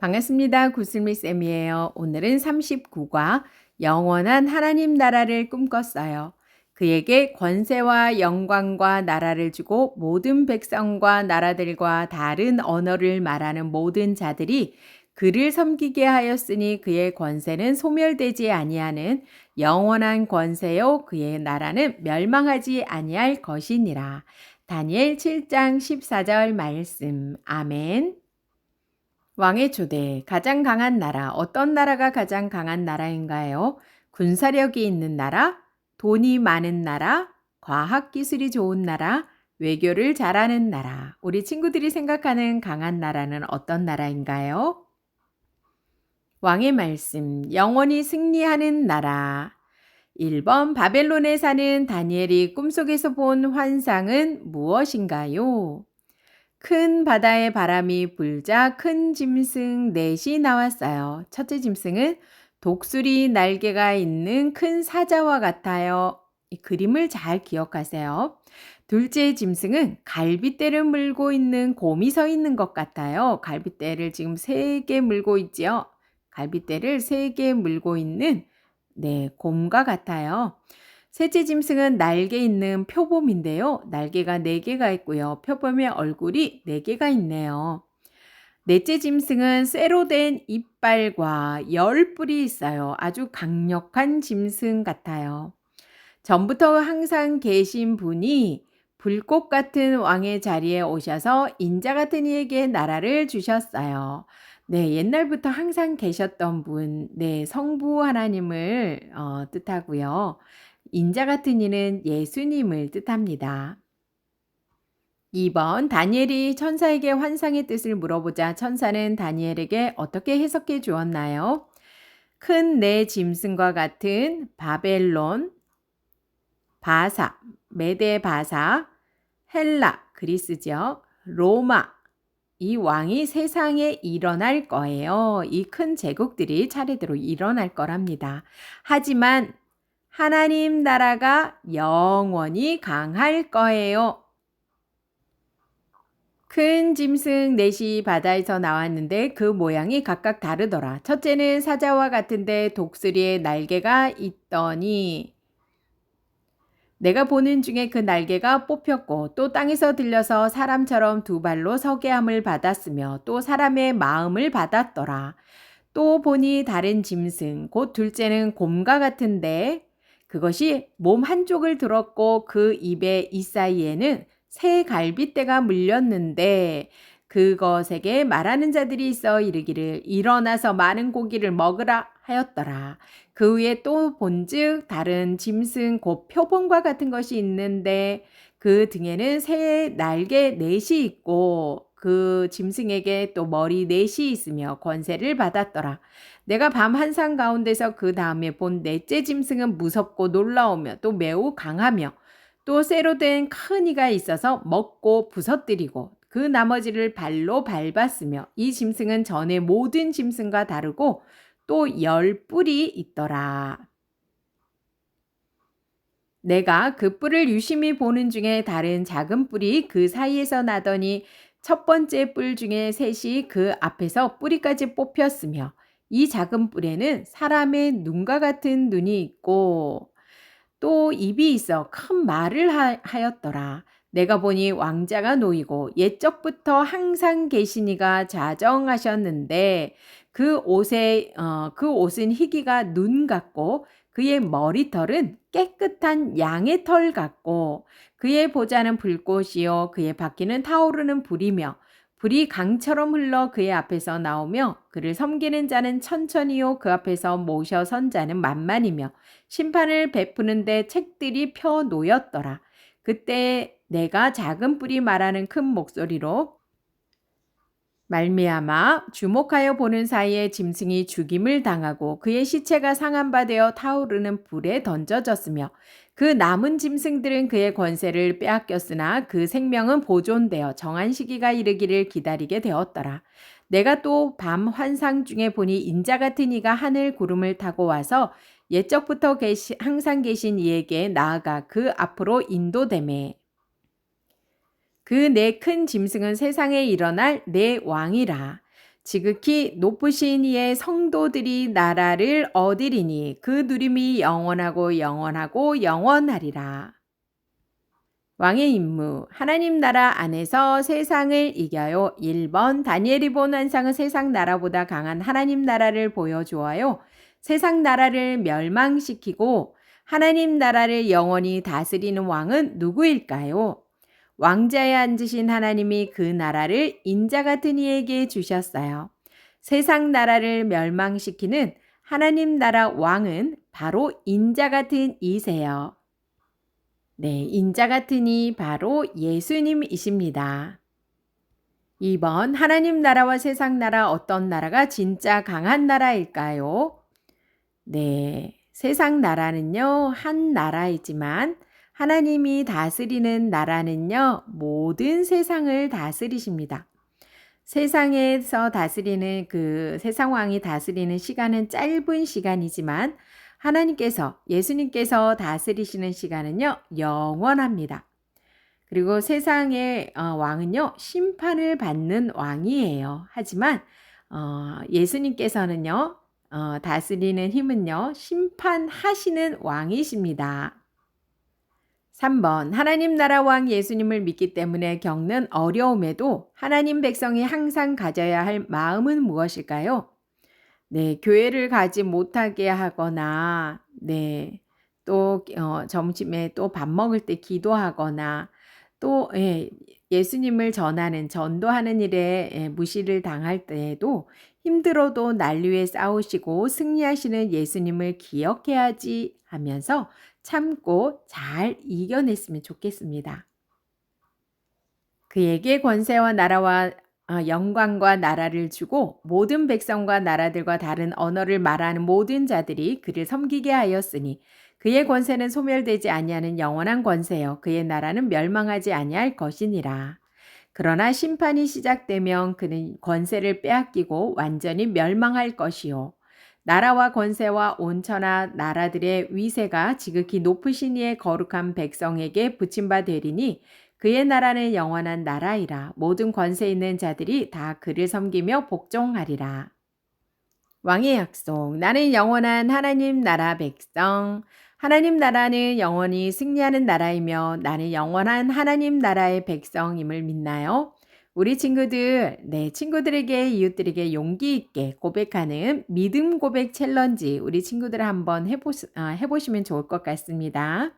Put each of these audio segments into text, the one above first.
반갑습니다. 구슬미쌤이에요. 오늘은 39과 영원한 하나님 나라를 꿈꿨어요. 그에게 권세와 영광과 나라를 주고 모든 백성과 나라들과 다른 언어를 말하는 모든 자들이 그를 섬기게 하였으니 그의 권세는 소멸되지 아니하는 영원한 권세요 그의 나라는 멸망하지 아니할 것이니라. 다니엘 7장 14절 말씀. 아멘. 왕의 초대, 가장 강한 나라, 어떤 나라가 가장 강한 나라인가요? 군사력이 있는 나라, 돈이 많은 나라, 과학기술이 좋은 나라, 외교를 잘하는 나라. 우리 친구들이 생각하는 강한 나라는 어떤 나라인가요? 왕의 말씀, 영원히 승리하는 나라. 1번, 바벨론에 사는 다니엘이 꿈속에서 본 환상은 무엇인가요? 큰 바다에 바람이 불자 큰 짐승 넷이 나왔어요. 첫째 짐승은 독수리 날개가 있는 큰 사자와 같아요. 이 그림을 잘 기억하세요. 둘째 짐승은 갈빗대를 물고 있는 곰이 서 있는 것 같아요. 갈빗대를 지금 3개 물고 있지요. 갈빗대를 3개 물고 있는 곰과 같아요. 셋째 짐승은 날개 있는 표범인데요. 날개가 4개가 있고요. 표범의 얼굴이 4개가 있네요. 넷째 짐승은 쇠로 된 이빨과 10뿔이 있어요. 아주 강력한 짐승 같아요. 전부터 항상 계신 분이 불꽃 같은 왕의 자리에 오셔서 인자 같은 이에게 나라를 주셨어요. 옛날부터 항상 계셨던 분, 성부 하나님을 뜻하고요. 인자 같은 이는 예수님을 뜻합니다. 2번, 다니엘이 천사에게 환상의 뜻을 물어보자 천사는 다니엘에게 어떻게 해석해 주었나요? 큰 네 짐승과 같은 바벨론, 바사, 메데 바사, 헬라, 그리스죠. 로마, 이 왕이 세상에 일어날 거예요. 이 큰 제국들이 차례대로 일어날 거랍니다. 하지만 하나님 나라가 영원히 강할 거예요. 큰 짐승 넷이 바다에서 나왔는데 그 모양이 각각 다르더라. 첫째는 사자와 같은데 독수리의 날개가 있더니 내가 보는 중에 그 날개가 뽑혔고 또 땅에서 들려서 사람처럼 2발로 서게 함을 받았으며 또 사람의 마음을 받았더라. 또 보니 다른 짐승 곧 둘째는 곰과 같은데 그것이 몸 한쪽을 들었고 그 입의 이 사이에는 새 갈빗대가 물렸는데 그것에게 말하는 자들이 있어 이르기를 일어나서 많은 고기를 먹으라 하였더라. 그 위에 또 본즉 다른 짐승 곧 표범과 같은 것이 있는데 그 등에는 새 날개 넷이 있고 그 짐승에게 또 머리 넷이 있으며 권세를 받았더라. 내가 밤 한상 가운데서 그 다음에 본 넷째 짐승은 무섭고 놀라우며 또 매우 강하며 또 쇠로 된 큰 이가 있어서 먹고 부서뜨리고 그 나머지를 발로 밟았으며 이 짐승은 전에 모든 짐승과 다르고 또 10뿔이 있더라. 내가 그 뿔을 유심히 보는 중에 다른 작은 뿔이 그 사이에서 나더니 첫 번째 뿔 중에 셋이 그 앞에서 뿌리까지 뽑혔으며 이 작은 뿔에는 사람의 눈과 같은 눈이 있고 또 입이 있어 큰 말을 하였더라. 내가 보니 왕자가 놓이고 옛적부터 항상 계시니가 자정하셨는데 그 옷은 희기가 눈 같고 그의 머리털은 깨끗한 양의 털 같고 그의 보좌는 불꽃이요 그의 바퀴는 타오르는 불이며 불이 강처럼 흘러 그의 앞에서 나오며 그를 섬기는 자는 천천히요 그 앞에서 모셔 선 자는 만만이며 심판을 베푸는데 책들이 펴 놓였더라. 그때 내가 작은 뿔이 말하는 큰 목소리로 말미암아 주목하여 보는 사이에 짐승이 죽임을 당하고 그의 시체가 상한 바 되어 타오르는 불에 던져졌으며 그 남은 짐승들은 그의 권세를 빼앗겼으나 그 생명은 보존되어 정한 시기가 이르기를 기다리게 되었더라. 내가 또 밤 환상 중에 보니 인자 같은 이가 하늘 구름을 타고 와서 옛적부터 항상 계신 이에게 나아가 그 앞으로 인도되매 그 네 큰 짐승은 세상에 일어날 네 왕이라. 지극히 높으신 이의 성도들이 나라를 얻으리니 그 누림이 영원하고 영원하고 영원하리라. 왕의 임무, 하나님 나라 안에서 세상을 이겨요. 1번, 다니엘이 본 환상은 세상 나라보다 강한 하나님 나라를 보여주어요. 세상 나라를 멸망시키고 하나님 나라를 영원히 다스리는 왕은 누구일까요? 왕자에 앉으신 하나님이 그 나라를 인자 같은 이에게 주셨어요. 세상 나라를 멸망시키는 하나님 나라 왕은 바로 인자 같은 이세요. 네, 인자 같은 이 바로 예수님이십니다. 2번, 하나님 나라와 세상 나라 어떤 나라가 진짜 강한 나라일까요? 네, 세상 나라는요, 한 나라이지만 하나님이 다스리는 나라는요, 모든 세상을 다스리십니다. 세상에서 다스리는 그 세상 왕이 다스리는 시간은 짧은 시간이지만 하나님께서 예수님께서 다스리시는 시간은요 영원합니다. 그리고 세상의 왕은요 심판을 받는 왕이에요. 하지만 예수님께서는요 다스리는 힘은요 심판하시는 왕이십니다. 3번, 하나님 나라 왕 예수님을 믿기 때문에 겪는 어려움에도 하나님 백성이 항상 가져야 할 마음은 무엇일까요? 네, 교회를 가지 못하게 하거나, 네, 또 점심에 또 밥 먹을 때 기도하거나, 또 예수님을 전도하는 일에 무시를 당할 때에도 힘들어도 날 위해 싸우시고 승리하시는 예수님을 기억해야지 하면서 참고 잘 이겨냈으면 좋겠습니다. 그에게 권세와 나라와 영광과 나라를 주고 모든 백성과 나라들과 다른 언어를 말하는 모든 자들이 그를 섬기게 하였으니 그의 권세는 소멸되지 아니하는 영원한 권세요. 그의 나라는 멸망하지 아니할 것이니라. 그러나 심판이 시작되면 그는 권세를 빼앗기고 완전히 멸망할 것이요. 나라와 권세와 온천하 나라들의 위세가 지극히 높으신 이의 거룩한 백성에게 붙임바 되리니 그의 나라는 영원한 나라이라. 모든 권세 있는 자들이 다 그를 섬기며 복종하리라. 왕의 약속. 나는 영원한 하나님 나라 백성. 하나님 나라는 영원히 승리하는 나라이며 나는 영원한 하나님 나라의 백성임을 믿나요? 우리 친구들, 친구들에게 이웃들에게 용기 있게 고백하는 믿음 고백 챌린지 우리 친구들 한번 해보시면 좋을 것 같습니다.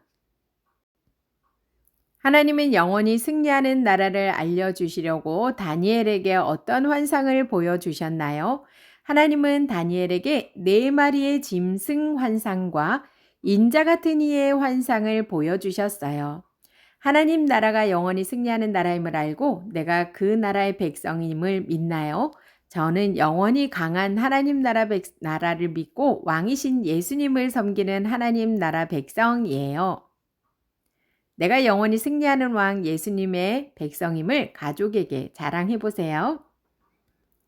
하나님은 영원히 승리하는 나라를 알려주시려고 다니엘에게 어떤 환상을 보여주셨나요? 하나님은 다니엘에게 4마리의 짐승 환상과 인자 같은 이의 환상을 보여주셨어요. 하나님 나라가 영원히 승리하는 나라임을 알고 내가 그 나라의 백성임을 믿나요? 저는 영원히 강한 하나님 나라를 믿고 왕이신 예수님을 섬기는 하나님 나라 백성이에요. 내가 영원히 승리하는 왕 예수님의 백성임을 가족에게 자랑해보세요.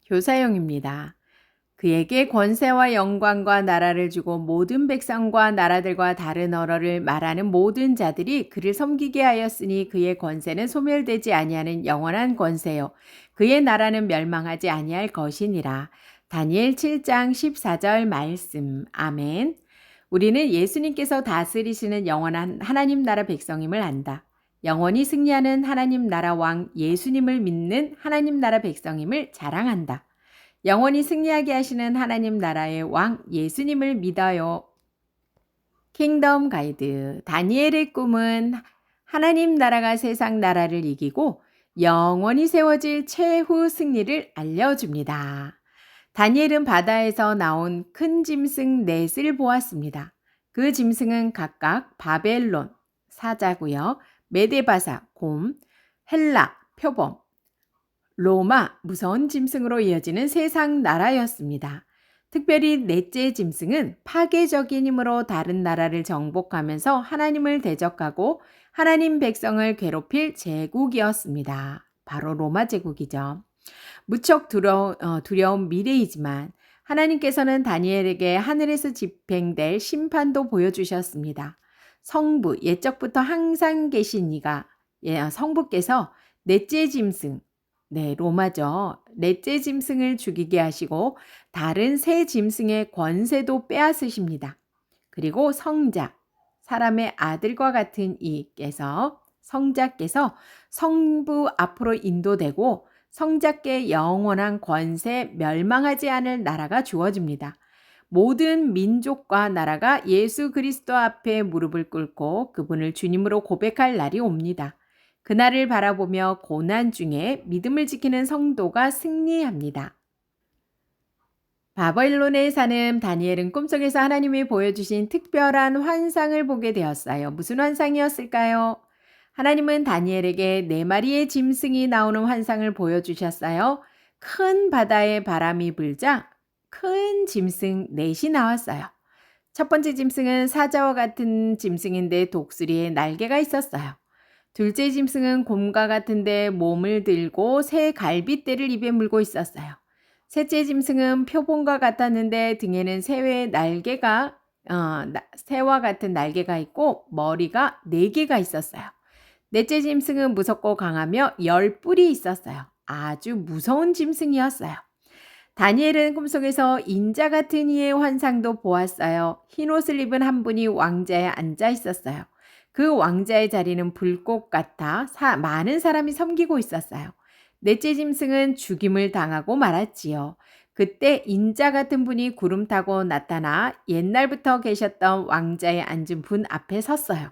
교사용입니다. 그에게 권세와 영광과 나라를 주고 모든 백성과 나라들과 다른 언어를 말하는 모든 자들이 그를 섬기게 하였으니 그의 권세는 소멸되지 아니하는 영원한 권세요. 그의 나라는 멸망하지 아니할 것이니라. 다니엘 7장 14절 말씀. 아멘. 우리는 예수님께서 다스리시는 영원한 하나님 나라 백성임을 안다. 영원히 승리하는 하나님 나라 왕 예수님을 믿는 하나님 나라 백성임을 자랑한다. 영원히 승리하게 하시는 하나님 나라의 왕 예수님을 믿어요. 킹덤 가이드. 다니엘의 꿈은 하나님 나라가 세상 나라를 이기고 영원히 세워질 최후 승리를 알려줍니다. 다니엘은 바다에서 나온 큰 짐승 넷을 보았습니다. 그 짐승은 각각 바벨론, 사자고요. 메데바사, 곰, 헬라, 표범, 로마, 무서운 짐승으로 이어지는 세상 나라였습니다. 특별히 넷째 짐승은 파괴적인 힘으로 다른 나라를 정복하면서 하나님을 대적하고 하나님 백성을 괴롭힐 제국이었습니다. 바로 로마 제국이죠. 무척 두려운 미래이지만 하나님께서는 다니엘에게 하늘에서 집행될 심판도 보여주셨습니다. 성부, 옛적부터 항상 계신 이가 성부께서 넷째 짐승, 네, 로마죠. 넷째 짐승을 죽이게 하시고 다른 세 짐승의 권세도 빼앗으십니다. 그리고 성자, 사람의 아들과 같은 이께서 성자께서 성부 앞으로 인도되고 성자께 영원한 권세 멸망하지 않을 나라가 주어집니다. 모든 민족과 나라가 예수 그리스도 앞에 무릎을 꿇고 그분을 주님으로 고백할 날이 옵니다. 그날을 바라보며 고난 중에 믿음을 지키는 성도가 승리합니다. 바벨론에 사는 다니엘은 꿈속에서 하나님이 보여주신 특별한 환상을 보게 되었어요. 무슨 환상이었을까요? 하나님은 다니엘에게 4마리의 짐승이 나오는 환상을 보여주셨어요. 큰 바다에 바람이 불자 큰 짐승 넷이 나왔어요. 첫 번째 짐승은 사자와 같은 짐승인데 독수리에 날개가 있었어요. 둘째 짐승은 곰과 같은데 몸을 들고 새 갈빗대를 입에 물고 있었어요. 셋째 짐승은 표본과 같았는데 등에는 새와 같은 날개가 있고 머리가 4개가 있었어요. 넷째 짐승은 무섭고 강하며 10뿔이 있었어요. 아주 무서운 짐승이었어요. 다니엘은 꿈속에서 인자 같은 이의 환상도 보았어요. 흰옷을 입은 한 분이 왕자에 앉아 있었어요. 그 왕자의 자리는 불꽃 같아 많은 사람이 섬기고 있었어요. 넷째 짐승은 죽임을 당하고 말았지요. 그때 인자 같은 분이 구름 타고 나타나 옛날부터 계셨던 왕자에 앉은 분 앞에 섰어요.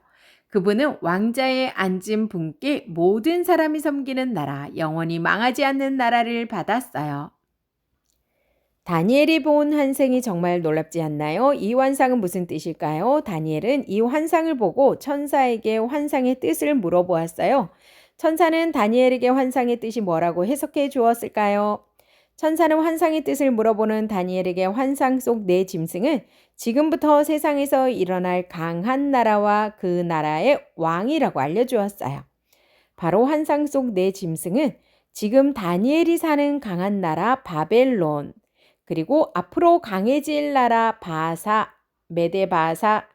그분은 왕자에 앉은 분께 모든 사람이 섬기는 나라, 영원히 망하지 않는 나라를 받았어요. 다니엘이 본 환상이 정말 놀랍지 않나요? 이 환상은 무슨 뜻일까요? 다니엘은 이 환상을 보고 천사에게 환상의 뜻을 물어보았어요. 천사는 다니엘에게 환상의 뜻이 뭐라고 해석해 주었을까요? 천사는 환상의 뜻을 물어보는 다니엘에게 환상 속 4짐승은 지금부터 세상에서 일어날 강한 나라와 그 나라의 왕이라고 알려주었어요. 바로 환상 속 4짐승은 지금 다니엘이 사는 강한 나라 바벨론, 그리고 앞으로 강해질 나라 바사, 메데바사,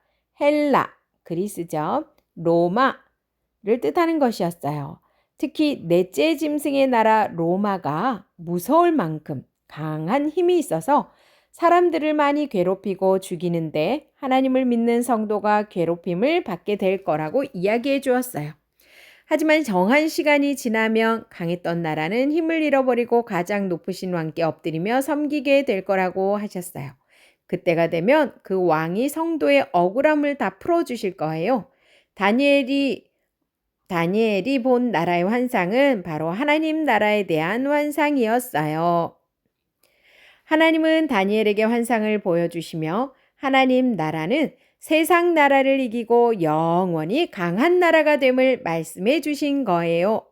헬라, 그리스죠. 로마를 뜻하는 것이었어요. 특히 넷째 짐승의 나라 로마가 무서울 만큼 강한 힘이 있어서 사람들을 많이 괴롭히고 죽이는데 하나님을 믿는 성도가 괴롭힘을 받게 될 거라고 이야기해 주었어요. 하지만 정한 시간이 지나면 강했던 나라는 힘을 잃어버리고 가장 높으신 왕께 엎드리며 섬기게 될 거라고 하셨어요. 그때가 되면 그 왕이 성도의 억울함을 다 풀어주실 거예요. 다니엘이 본 나라의 환상은 바로 하나님 나라에 대한 환상이었어요. 하나님은 다니엘에게 환상을 보여주시며 하나님 나라는 세상 나라를 이기고 영원히 강한 나라가 됨을 말씀해 주신 거예요.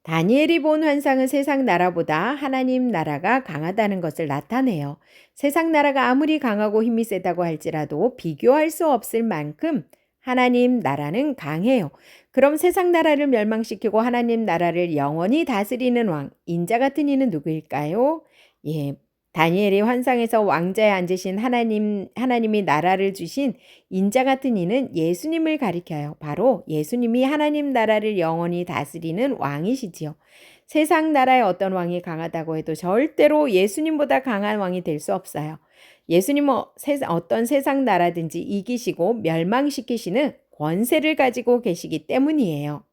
다니엘이 본 환상은 세상 나라보다 하나님 나라가 강하다는 것을 나타내요. 세상 나라가 아무리 강하고 힘이 세다고 할지라도 비교할 수 없을 만큼 하나님 나라는 강해요. 그럼 세상 나라를 멸망시키고 하나님 나라를 영원히 다스리는 왕, 인자 같은 이는 누구일까요? 다니엘이 환상에서 왕자에 앉으신 하나님이 나라를 주신 인자 같은 이는 예수님을 가리켜요. 바로 예수님이 하나님 나라를 영원히 다스리는 왕이시지요. 세상 나라의 어떤 왕이 강하다고 해도 절대로 예수님보다 강한 왕이 될 수 없어요. 예수님은 어떤 세상 나라든지 이기시고 멸망시키시는 권세를 가지고 계시기 때문이에요.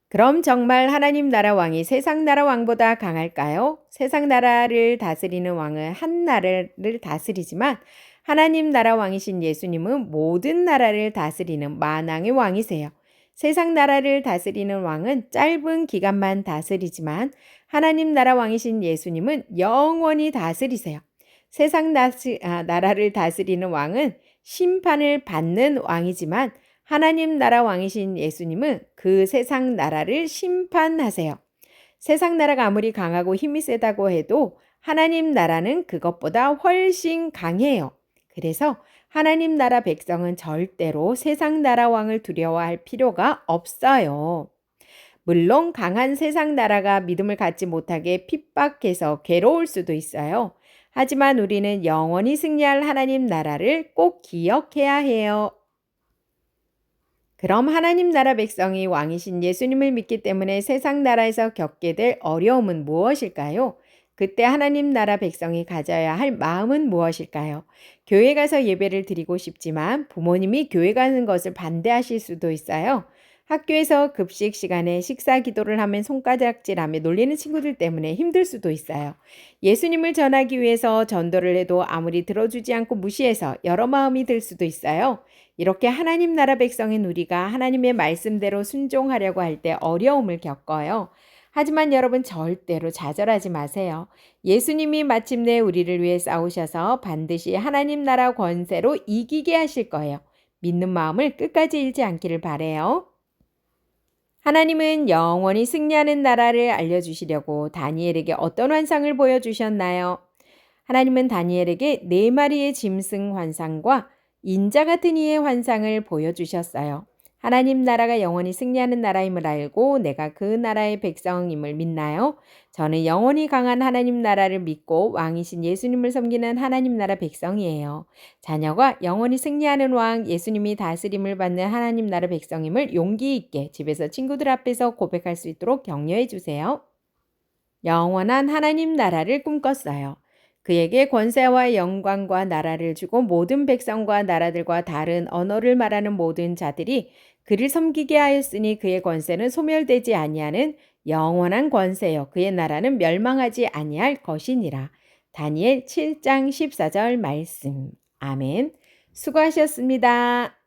그럼 정말 하나님 나라 왕이 세상 나라 왕보다 강할까요? 세상 나라를 다스리는 왕은 한 나라를 다스리지만 하나님 나라 왕이신 예수님은 모든 나라를 다스리는 만왕의 왕이세요. 세상 나라를 다스리는 왕은 짧은 기간만 다스리지만 하나님 나라 왕이신 예수님은 영원히 다스리세요. 세상 나라를 다스리는 왕은 심판을 받는 왕이지만 하나님 나라 왕이신 예수님은 그 세상 나라를 심판하세요. 세상 나라가 아무리 강하고 힘이 세다고 해도 하나님 나라는 그것보다 훨씬 강해요. 그래서 하나님 나라 백성은 절대로 세상 나라 왕을 두려워할 필요가 없어요. 물론 강한 세상 나라가 믿음을 갖지 못하게 핍박해서 괴로울 수도 있어요. 하지만 우리는 영원히 승리할 하나님 나라를 꼭 기억해야 해요. 그럼 하나님 나라 백성이 왕이신 예수님을 믿기 때문에 세상 나라에서 겪게 될 어려움은 무엇일까요? 그때 하나님 나라 백성이 가져야 할 마음은 무엇일까요? 교회 가서 예배를 드리고 싶지만 부모님이 교회 가는 것을 반대하실 수도 있어요. 학교에서 급식 시간에 식사 기도를 하면 손가락질하며 놀리는 친구들 때문에 힘들 수도 있어요. 예수님을 전하기 위해서 전도를 해도 아무리 들어주지 않고 무시해서 여러 마음이 들 수도 있어요. 이렇게 하나님 나라 백성인 우리가 하나님의 말씀대로 순종하려고 할 때 어려움을 겪어요. 하지만 여러분 절대로 좌절하지 마세요. 예수님이 마침내 우리를 위해 싸우셔서 반드시 하나님 나라 권세로 이기게 하실 거예요. 믿는 마음을 끝까지 잃지 않기를 바래요. 하나님은 영원히 승리하는 나라를 알려주시려고 다니엘에게 어떤 환상을 보여주셨나요? 하나님은 다니엘에게 4마리의 짐승 환상과 인자 같은 이의 환상을 보여주셨어요. 하나님 나라가 영원히 승리하는 나라임을 알고 내가 그 나라의 백성임을 믿나요? 저는 영원히 강한 하나님 나라를 믿고 왕이신 예수님을 섬기는 하나님 나라 백성이에요. 자녀가 영원히 승리하는 왕 예수님이 다스림을 받는 하나님 나라 백성임을 용기 있게 집에서 친구들 앞에서 고백할 수 있도록 격려해 주세요. 영원한 하나님 나라를 꿈꿨어요. 그에게 권세와 영광과 나라를 주고 모든 백성과 나라들과 다른 언어를 말하는 모든 자들이 그를 섬기게 하였으니 그의 권세는 소멸되지 아니하는 영원한 권세요. 그의 나라는 멸망하지 아니할 것이니라. 다니엘 7장 14절 말씀. 아멘. 수고하셨습니다.